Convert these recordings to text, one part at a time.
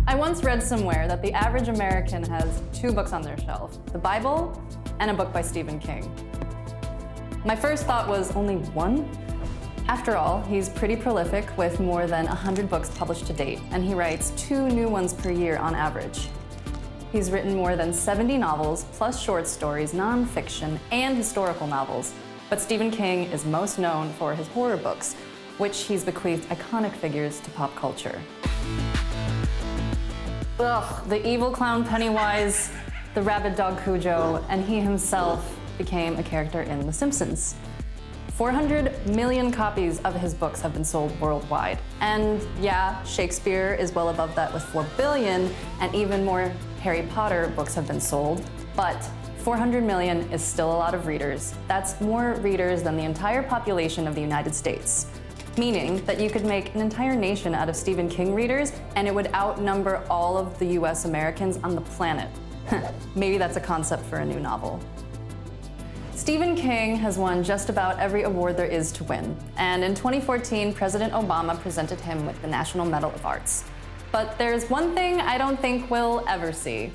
I once read somewhere that the average American has 2 books on their shelf, the Bible and a book by Stephen King. My first thought was only 1? After all, he's pretty prolific with more than 100 books published to date, and he writes 2 new ones per year on average. He's written more than 70 novels, plus short stories, nonfiction, and historical novels. But Stephen King is most known for his horror books, which he's bequeathed iconic figures to pop culture. Ugh, the evil clown Pennywise, the rabid dog Cujo, and he himself became a character in The Simpsons. 400 million copies of his books have been sold worldwide. And yeah, Shakespeare is well above that with 4 billion, and even more Harry Potter books have been sold. But 400 million is still a lot of readers. That's more readers than the entire population of the United States. Meaning that you could make an entire nation out of Stephen King readers, and it would outnumber all of the US Americans on the planet. Maybe that's a concept for a new novel. Stephen King has won just about every award there is to win, and in 2014, President Obama presented him with the National Medal of Arts. But there's one thing I don't think we'll ever see.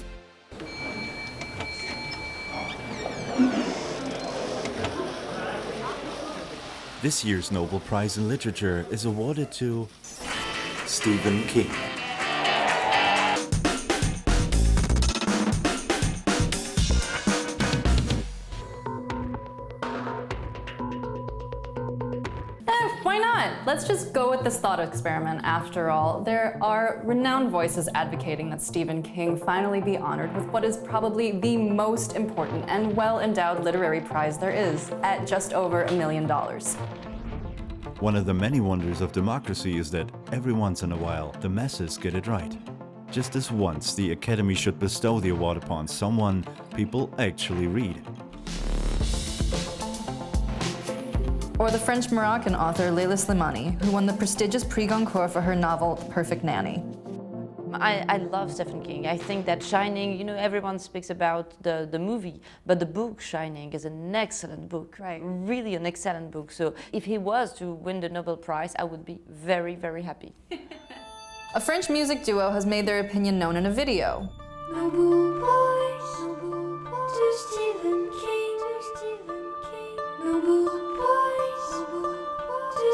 This year's Nobel Prize in Literature is awarded to Stephen King. Why not? Let's just go with this thought experiment. After all, there are renowned voices advocating that Stephen King finally be honored with what is probably the most important and well-endowed literary prize there is, at just over $1 million. One of the many wonders of democracy is that every once in a while the masses get it right. Just this once, the Academy should bestow the award upon someone people actually read. Or the French-Moroccan author Leila Slimani, who won the prestigious Prix Goncourt for her novel The Perfect Nanny. I love Stephen King. I think that Shining, you know, everyone speaks about the movie, but the book Shining is an excellent book. Right. Really an excellent book. So if he was to win the Nobel Prize, I would be very, very happy. A French music duo has made their opinion known in a video. Nobel Prize to Stephen King, Nobel Prize to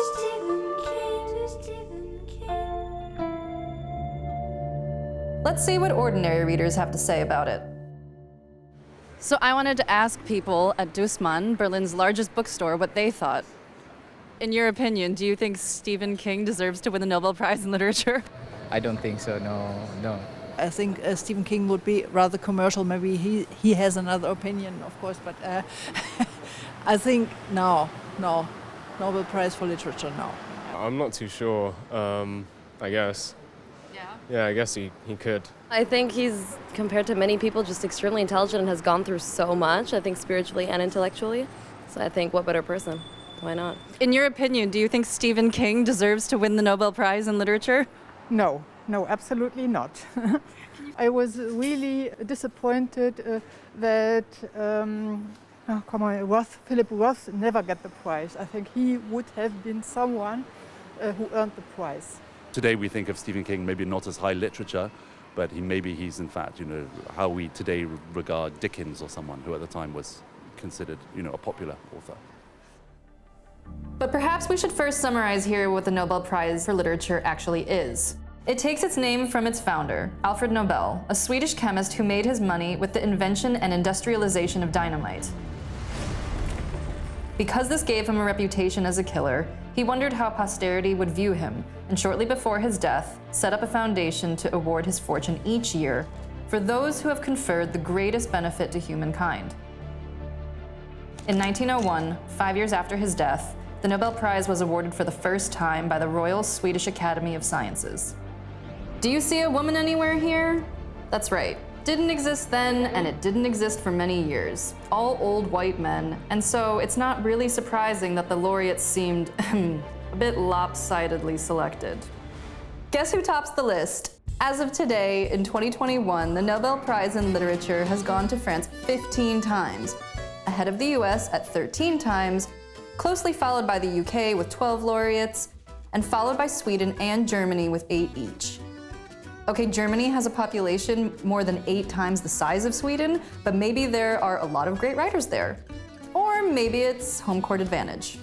Stephen King. Let's see what ordinary readers have to say about it. So I wanted to ask people at Dussmann, Berlin's largest bookstore, what they thought. In your opinion, do you think Stephen King deserves to win the Nobel Prize in Literature? I don't think so, no. I think Stephen King would be rather commercial. Maybe he has another opinion, of course, but I think no. Nobel Prize for Literature, no. I'm not too sure, I guess. Yeah, I guess he could. I think he's, compared to many people, just extremely intelligent and has gone through so much, I think spiritually and intellectually. So I think, what better person? Why not? In your opinion, do you think Stephen King deserves to win the Nobel Prize in Literature? No, absolutely not. I was really disappointed that Philip Roth never got the prize. I think he would have been someone who earned the prize. Today we think of Stephen King maybe not as high literature, but maybe he's in fact, how we today regard Dickens or someone who at the time was considered, a popular author. But perhaps we should first summarize here what the Nobel Prize for Literature actually is. It takes its name from its founder, Alfred Nobel, a Swedish chemist who made his money with the invention and industrialization of dynamite. Because this gave him a reputation as a killer, he wondered how posterity would view him, and shortly before his death, set up a foundation to award his fortune each year for those who have conferred the greatest benefit to humankind. In 1901, 5 years after his death, the Nobel Prize was awarded for the first time by the Royal Swedish Academy of Sciences. Do you see a woman anywhere here? That's right. Didn't exist then, and it didn't exist for many years. All old white men, and so it's not really surprising that the laureates seemed a bit lopsidedly selected. Guess who tops the list? As of today, in 2021, the Nobel Prize in Literature has gone to France 15 times, ahead of the US at 13 times, closely followed by the UK with 12 laureates, and followed by Sweden and Germany with 8 each. Okay, Germany has a population more than 8 times the size of Sweden, but maybe there are a lot of great writers there. Or maybe it's home court advantage.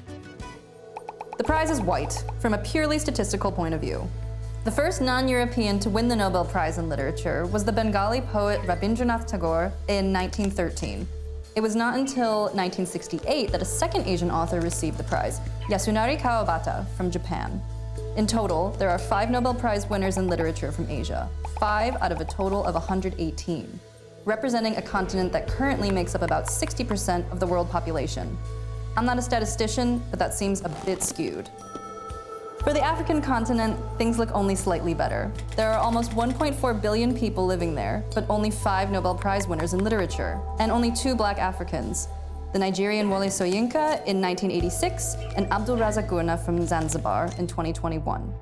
The prize is white, from a purely statistical point of view. The first non-European to win the Nobel Prize in Literature was the Bengali poet Rabindranath Tagore in 1913. It was not until 1968 that a second Asian author received the prize, Yasunari Kawabata from Japan. In total, there are 5 Nobel Prize winners in literature from Asia, 5 out of a total of 118, representing a continent that currently makes up about 60% of the world population. I'm not a statistician, but that seems a bit skewed. For the African continent, things look only slightly better. There are almost 1.4 billion people living there, but only 5 Nobel Prize winners in literature, and only 2 Black Africans, the Nigerian Wole Soyinka in 1986 and Abdul Razak Gurna from Zanzibar in 2021.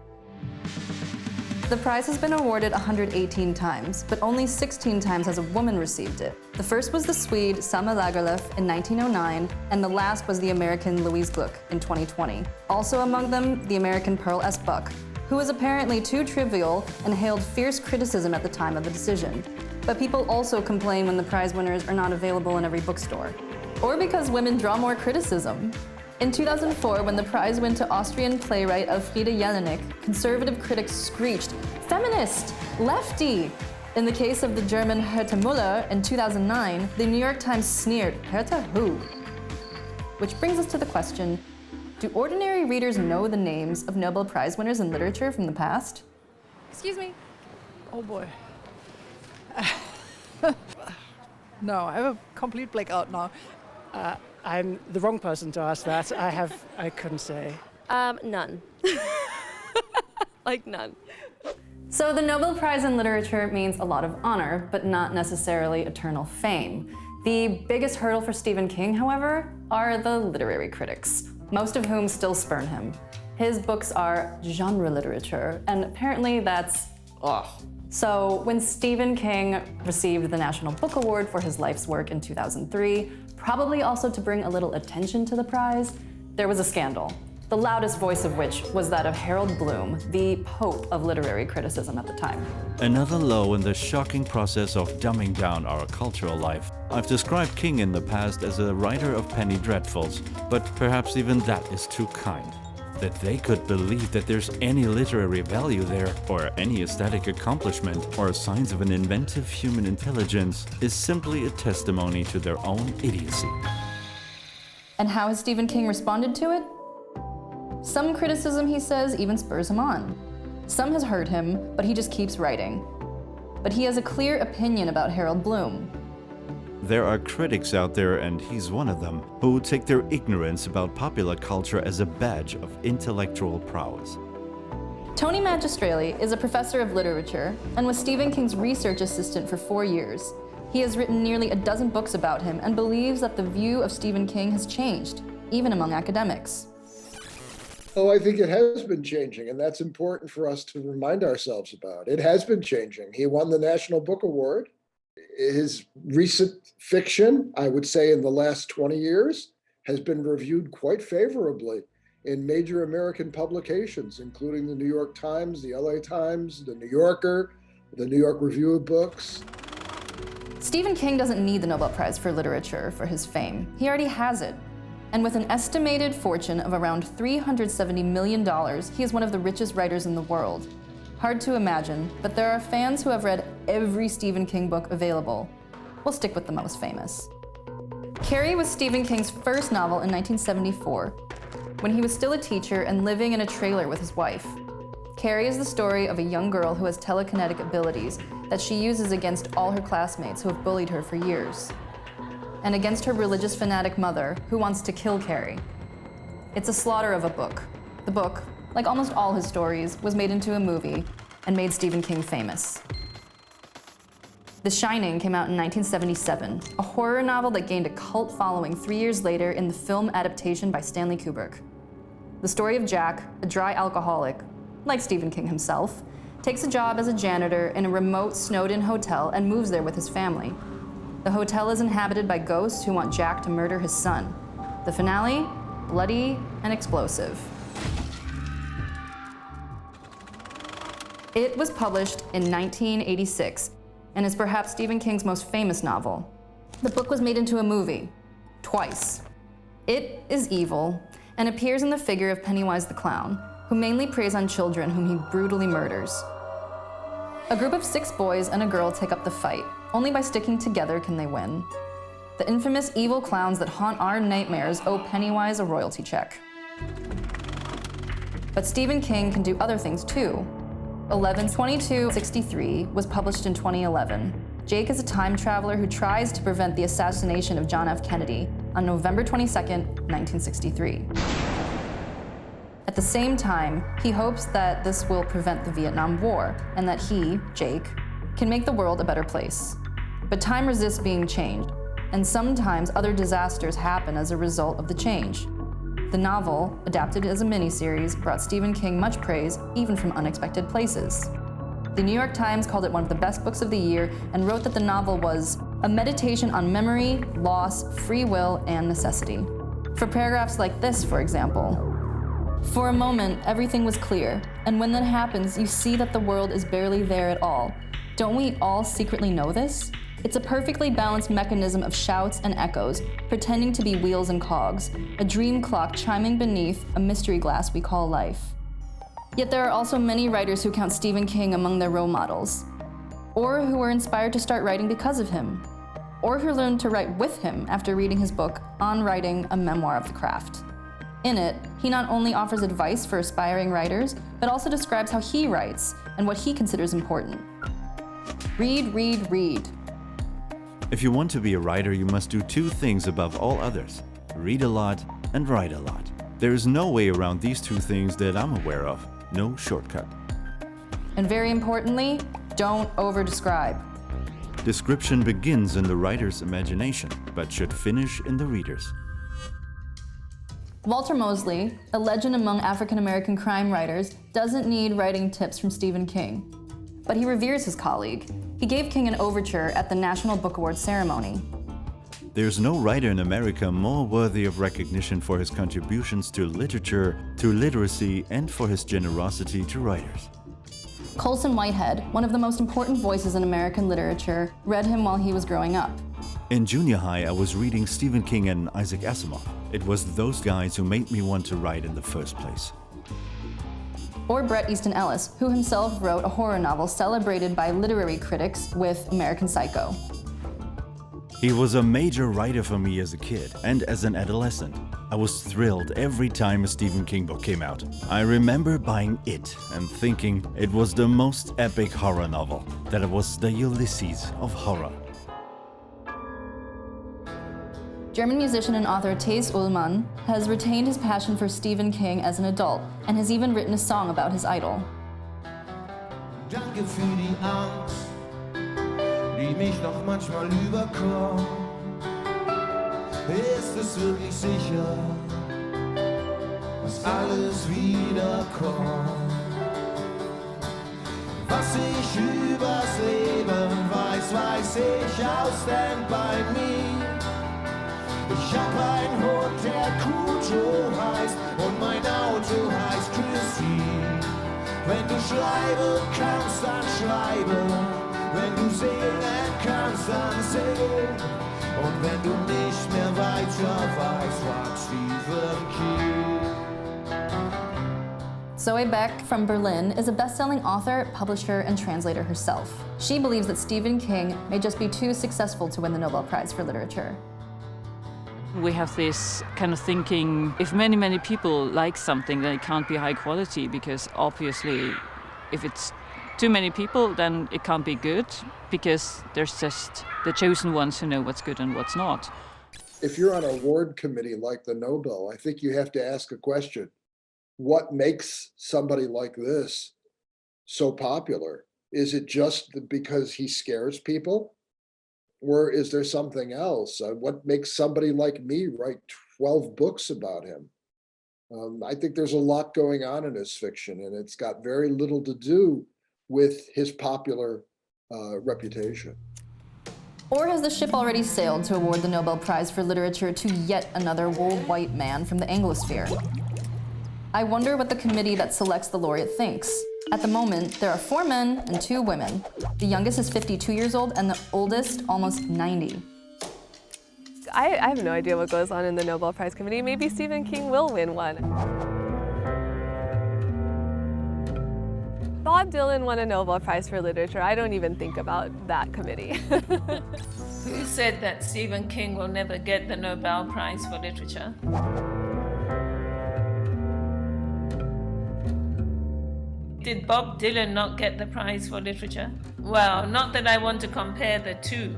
The prize has been awarded 118 times, but only 16 times has a woman received it. The first was the Swede Selma Lagerlöf in 1909, and the last was the American Louise Gluck in 2020. Also among them, the American Pearl S. Buck, who was apparently too trivial and hailed fierce criticism at the time of the decision. But people also complain when the prize winners are not available in every bookstore. Or because women draw more criticism. In 2004, when the prize went to Austrian playwright Elfriede Jelinek, conservative critics screeched, "Feminist! Lefty!" In the case of the German Hertha Müller in 2009, the New York Times sneered, "Hertha who?" Which brings us to the question, do ordinary readers know the names of Nobel Prize winners in literature from the past? Excuse me. Oh boy. No, I have a complete blackout now. I'm the wrong person to ask that. I couldn't say. None. Like none. So the Nobel Prize in Literature means a lot of honor, but not necessarily eternal fame. The biggest hurdle for Stephen King, however, are the literary critics, most of whom still spurn him. His books are genre literature, and apparently that's ugh. So when Stephen King received the National Book Award for his life's work in 2003, probably also to bring a little attention to the prize, there was a scandal, the loudest voice of which was that of Harold Bloom, the pope of literary criticism at the time. Another low in the shocking process of dumbing down our cultural life. I've described King in the past as a writer of penny dreadfuls, but perhaps even that is too kind. That they could believe that there's any literary value there, or any aesthetic accomplishment, or signs of an inventive human intelligence, is simply a testimony to their own idiocy. And how has Stephen King responded to it? Some criticism, he says, even spurs him on. Some has hurt him, but he just keeps writing. But he has a clear opinion about Harold Bloom. There are critics out there, and he's one of them, who take their ignorance about popular culture as a badge of intellectual prowess. Tony Magistrelli is a professor of literature and was Stephen King's research assistant for 4 years. He has written nearly a dozen books about him and believes that the view of Stephen King has changed, even among academics. Oh, I think it has been changing, and that's important for us to remind ourselves about. It has been changing. He won the National Book Award. His recent fiction, I would say in the last 20 years, has been reviewed quite favorably in major American publications, including the New York Times, the LA Times, the New Yorker, the New York Review of Books. Stephen King doesn't need the Nobel Prize for Literature for his fame. He already has it. And with an estimated fortune of around $370 million, he is one of the richest writers in the world. Hard to imagine, but there are fans who have read every Stephen King book available. We'll stick with the most famous. Carrie was Stephen King's first novel in 1974, when he was still a teacher and living in a trailer with his wife. Carrie is the story of a young girl who has telekinetic abilities that she uses against all her classmates who have bullied her for years, and against her religious fanatic mother who wants to kill Carrie. It's a slaughter of a book. The book, like almost all his stories, was made into a movie and made Stephen King famous. The Shining came out in 1977, a horror novel that gained a cult following 3 years later in the film adaptation by Stanley Kubrick. The story of Jack, a dry alcoholic, like Stephen King himself, takes a job as a janitor in a remote, snowed-in hotel and moves there with his family. The hotel is inhabited by ghosts who want Jack to murder his son. The finale, bloody and explosive. It was published in 1986 and is perhaps Stephen King's most famous novel. The book was made into a movie, twice. It is evil and appears in the figure of Pennywise the Clown, who mainly preys on children whom he brutally murders. A group of 6 boys and a girl take up the fight. Only by sticking together can they win. The infamous evil clowns that haunt our nightmares owe Pennywise a royalty check. But Stephen King can do other things too. 11/22/63 was published in 2011. Jake is a time traveler who tries to prevent the assassination of John F. Kennedy on November 22nd, 1963. At the same time, he hopes that this will prevent the Vietnam War and that he, Jake, can make the world a better place. But time resists being changed, and sometimes other disasters happen as a result of the change. The novel, adapted as a miniseries, brought Stephen King much praise, even from unexpected places. The New York Times called it one of the best books of the year and wrote that the novel was a meditation on memory, loss, free will, and necessity. For paragraphs like this, for example, "For a moment, everything was clear, and when that happens, you see that the world is barely there at all. Don't we all secretly know this? It's a perfectly balanced mechanism of shouts and echoes, pretending to be wheels and cogs, a dream clock chiming beneath a mystery glass we call life." Yet there are also many writers who count Stephen King among their role models, or who were inspired to start writing because of him, or who learned to write with him after reading his book, On Writing, a Memoir of the Craft. In it, he not only offers advice for aspiring writers, but also describes how he writes and what he considers important. Read, read, read. If you want to be a writer, you must do 2 things above all others: read a lot and write a lot. There is no way around these 2 things that I'm aware of. No shortcut. And very importantly, don't over-describe. Description begins in the writer's imagination, but should finish in the reader's. Walter Mosley, a legend among African-American crime writers, doesn't need writing tips from Stephen King. But he reveres his colleague. He gave King an overture at the National Book Awards ceremony. There's no writer in America more worthy of recognition for his contributions to literature, to literacy, and for his generosity to writers. Colson Whitehead, one of the most important voices in American literature, read him while he was growing up. In junior high, I was reading Stephen King and Isaac Asimov. It was those guys who made me want to write in the first place. Or Bret Easton Ellis, who himself wrote a horror novel celebrated by literary critics with American Psycho. He was a major writer for me as a kid and as an adolescent. I was thrilled every time a Stephen King book came out. I remember buying it and thinking it was the most epic horror novel, that it was the Ulysses of horror. German musician and author Thais Ullmann has retained his passion for Stephen King as an adult and has even written a song about his idol. Danke für die Angst, die mich noch manchmal überkommt. Ist es wirklich sicher, dass alles wiederkommt? Was ich übers Leben weiß, weiß ich aus Stand-by Me. Ich hab einen Hund, der Cujo heißt, und mein Auto heißt Christine. Wenn du schreiben kannst, dann schreibe. Wenn du singen kannst, dann sing. Und wenn du nicht mehr weiter weißt, frag Stephen King. Zoe Beck from Berlin is a best-selling author, publisher, and translator herself. She believes that Stephen King may just be too successful to win the Nobel Prize for Literature. We have this kind of thinking, if many people like something, then it can't be high quality, because obviously if it's too many people, then it can't be good, because there's just the chosen ones who know what's good and what's not. If you're on an award committee like the Nobel, I think you have to ask a question. What makes somebody like this so popular? Is it just because he scares people? Or is there something else? What makes somebody like me write 12 books about him? I think there's a lot going on in his fiction, and it's got very little to do with his popular reputation. Or has the ship already sailed to award the Nobel Prize for Literature to yet another old white man from the Anglosphere? I wonder what the committee that selects the laureate thinks. At the moment, there are 4 men and 2 women. The youngest is 52 years old and the oldest almost 90. I have no idea what goes on in the Nobel Prize Committee. Maybe Stephen King will win one. Bob Dylan won a Nobel Prize for Literature. I don't even think about that committee. Who said that Stephen King will never get the Nobel Prize for Literature? Did Bob Dylan not get the prize for literature? Well, not that I want to compare the two,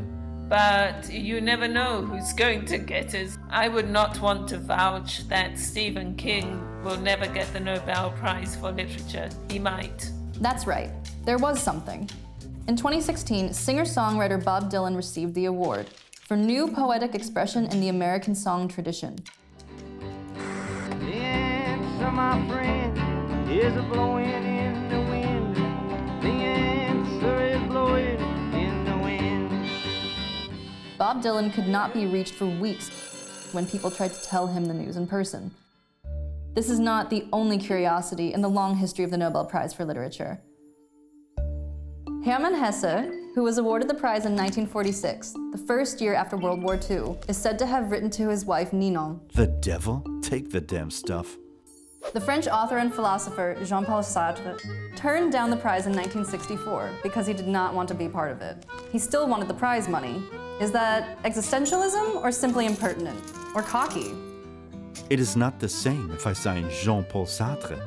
but you never know who's going to get it. I would not want to vouch that Stephen King will never get the Nobel Prize for Literature. He might. That's right. There was something. In 2016, singer-songwriter Bob Dylan received the award for new poetic expression in the American song tradition. The answer, my friend, is a blowing in the wind. The answer is blowing in the wind. Bob Dylan could not be reached for weeks when people tried to tell him the news in person. This is not the only curiosity in the long history of the Nobel Prize for Literature. Hermann Hesse, who was awarded the prize in 1946, the first year after World War II, is said to have written to his wife Ninon. The devil? Take the damn stuff. The French author and philosopher Jean-Paul Sartre turned down the prize in 1964 because he did not want to be part of it. He still wanted the prize money. Is that existentialism or simply impertinent? Or cocky? It is not the same if I sign Jean-Paul Sartre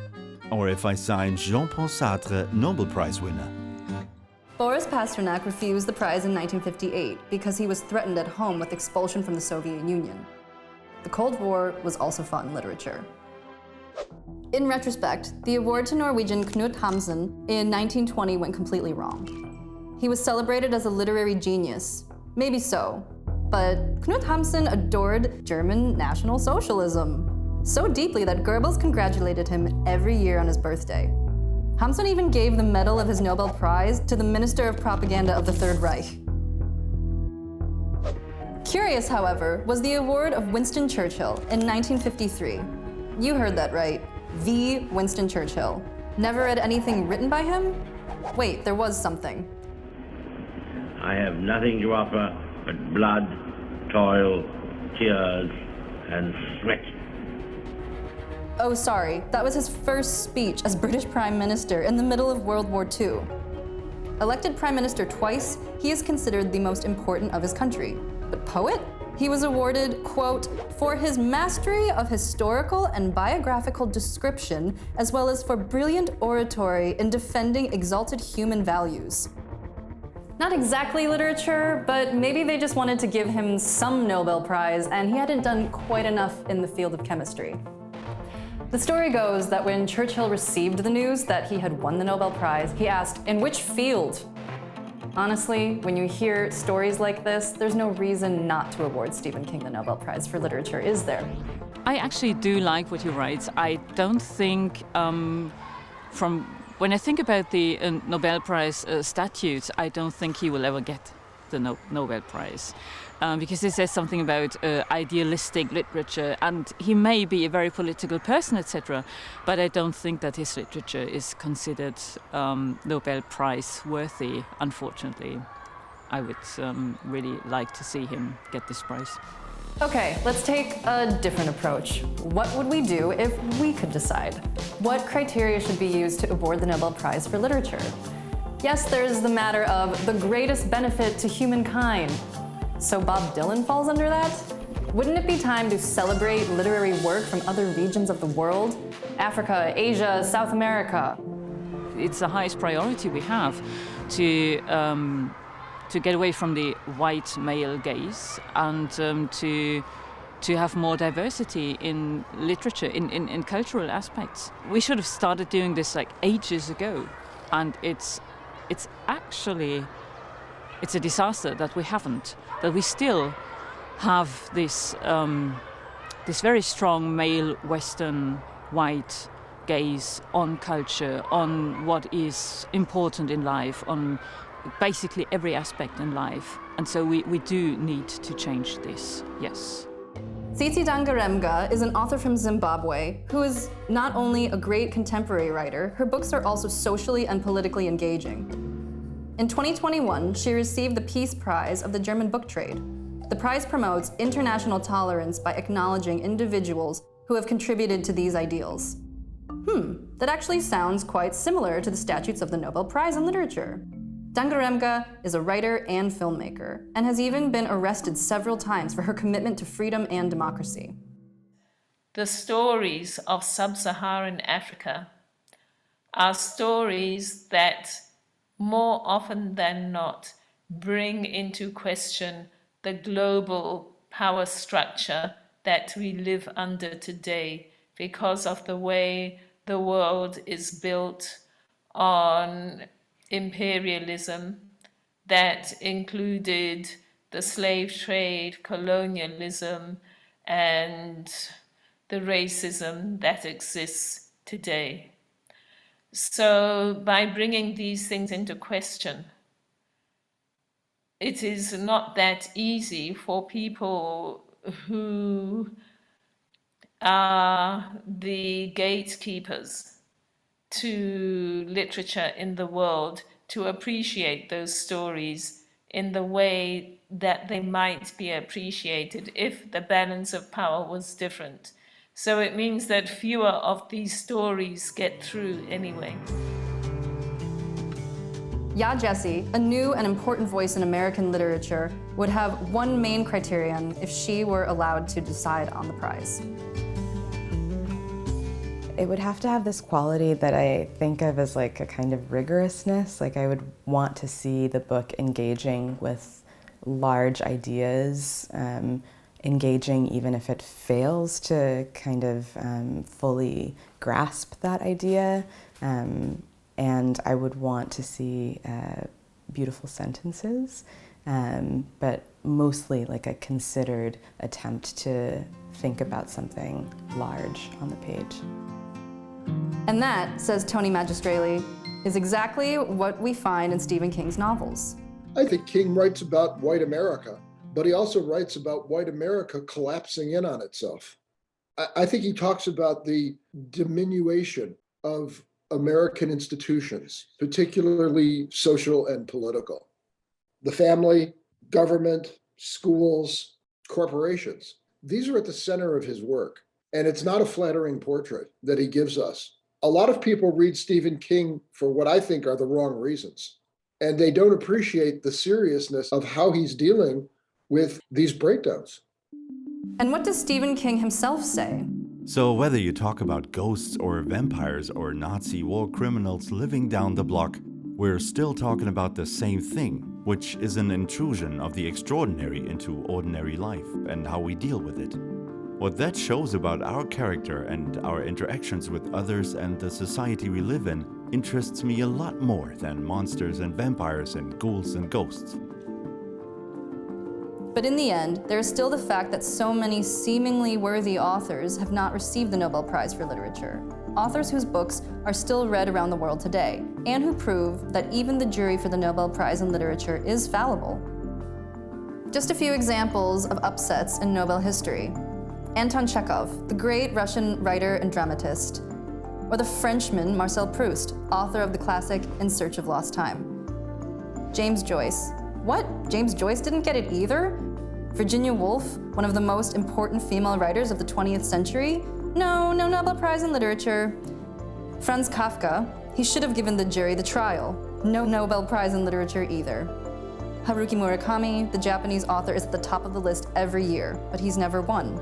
or if I sign Jean-Paul Sartre Nobel Prize winner. Boris Pasternak refused the prize in 1958 because he was threatened at home with expulsion from the Soviet Union. The Cold War was also fought in literature. In retrospect, the award to Norwegian Knut Hamsun in 1920 went completely wrong. He was celebrated as a literary genius. Maybe so, but Knut Hamsun adored German National Socialism so deeply that Goebbels congratulated him every year on his birthday. Hamsun even gave the medal of his Nobel Prize to the Minister of Propaganda of the Third Reich. Curious, however, was the award of Winston Churchill in 1953. You heard that right, the Winston Churchill. Never read anything written by him? Wait, there was something. I have nothing to offer but blood, toil, tears, and sweat. Oh, sorry, that was his first speech as British Prime Minister in the middle of World War II. Elected Prime Minister twice, he is considered the most important of his country. But poet? He was awarded, quote, for his mastery of historical and biographical description, as well as for brilliant oratory in defending exalted human values. Not exactly literature, but maybe they just wanted to give him some Nobel Prize, and he hadn't done quite enough in the field of chemistry. The story goes that when Churchill received the news that he had won the Nobel Prize, he asked, "In which field?" Honestly, when you hear stories like this, there's no reason not to award Stephen King the Nobel Prize for Literature, is there? I actually do like what he writes. I don't think, when I think about the Nobel Prize statutes, I don't think he will ever get the Nobel Prize. Because he says something about idealistic literature, and he may be a very political person, etc., but I don't think that his literature is considered Nobel Prize worthy, unfortunately. I would really like to see him get this prize. Okay, let's take a different approach. What would we do if we could decide? What criteria should be used to award the Nobel Prize for Literature? Yes, there's the matter of the greatest benefit to humankind. So Bob Dylan falls under that? Wouldn't it be time to celebrate literary work from other regions of the world? Africa, Asia, South America. It's the highest priority we have to get away from the white male gaze and to have more diversity in literature, in cultural aspects. We should have started doing this like ages ago, and it's a disaster that we haven't, that we still have this very strong male Western white gaze on culture, on what is important in life, on basically every aspect in life. And so we do need to change this, yes. Tsitsi Dangarembga is an author from Zimbabwe who is not only a great contemporary writer, her books are also socially and politically engaging. In 2021, she received the Peace Prize of the German book trade. The prize promotes international tolerance by acknowledging individuals who have contributed to these ideals. That actually sounds quite similar to the statutes of the Nobel Prize in Literature. Dangarembga is a writer and filmmaker, and has even been arrested several times for her commitment to freedom and democracy. The stories of sub-Saharan Africa are stories that, more often than not, bring into question the global power structure that we live under today because of the way the world is built on imperialism that included the slave trade, colonialism, and the racism that exists today. So by bringing these things into question, it is not that easy for people who are the gatekeepers to literature in the world to appreciate those stories in the way that they might be appreciated if the balance of power was different. So it means that fewer of these stories get through anyway. Ya Jessie, a new and important voice in American literature, would have one main criterion if she were allowed to decide on the prize. It would have to have this quality that I think of as like a kind of rigorousness. Like I would want to see the book engaging with large ideas, engaging even if it fails to kind of fully grasp that idea. And I would want to see beautiful sentences, but mostly like a considered attempt to think about something large on the page. And that, says Tony Magistrelli, is exactly what we find in Stephen King's novels. I think King writes about white America, but he also writes about white America collapsing in on itself. I think he talks about the diminution of American institutions, particularly social and political. The family, government, schools, corporations, these are at the center of his work. And it's not a flattering portrait that he gives us. A lot of people read Stephen King for what I think are the wrong reasons. And they don't appreciate the seriousness of how he's dealing with these breakdowns. And what does Stephen King himself say? So whether you talk about ghosts or vampires or Nazi war criminals living down the block, we're still talking about the same thing, which is an intrusion of the extraordinary into ordinary life and how we deal with it. What that shows about our character and our interactions with others and the society we live in interests me a lot more than monsters and vampires and ghouls and ghosts. But in the end, there is still the fact that so many seemingly worthy authors have not received the Nobel Prize for Literature. Authors whose books are still read around the world today, and who prove that even the jury for the Nobel Prize in Literature is fallible. Just a few examples of upsets in Nobel history. Anton Chekhov, the great Russian writer and dramatist, or the Frenchman Marcel Proust, author of the classic In Search of Lost Time. James Joyce. What? James Joyce didn't get it either? Virginia Woolf, one of the most important female writers of the 20th century? No Nobel Prize in Literature. Franz Kafka, he should have given the jury the trial. No Nobel Prize in Literature either. Haruki Murakami, the Japanese author, is at the top of the list every year, but he's never won.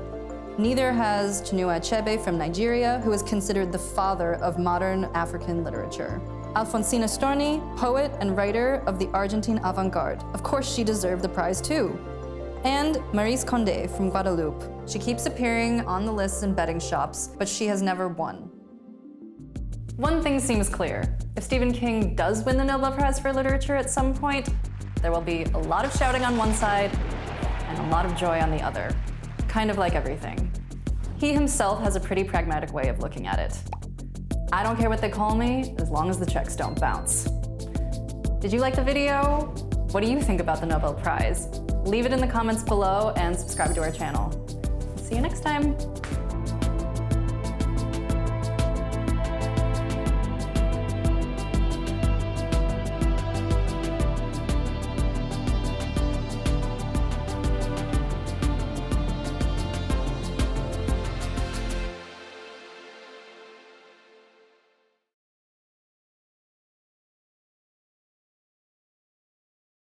Neither has Chinua Achebe from Nigeria, who is considered the father of modern African literature. Alfonsina Storni, poet and writer of the Argentine avant-garde. Of course she deserved the prize too. And Maryse Condé from Guadeloupe. She keeps appearing on the lists in betting shops, but she has never won. One thing seems clear. If Stephen King does win the Nobel Prize for Literature at some point, there will be a lot of shouting on one side and a lot of joy on the other. Kind of like everything. He himself has a pretty pragmatic way of looking at it. I don't care what they call me, as long as the checks don't bounce. Did you like the video? What do you think about the Nobel Prize? Leave it in the comments below and subscribe to our channel. See you next time.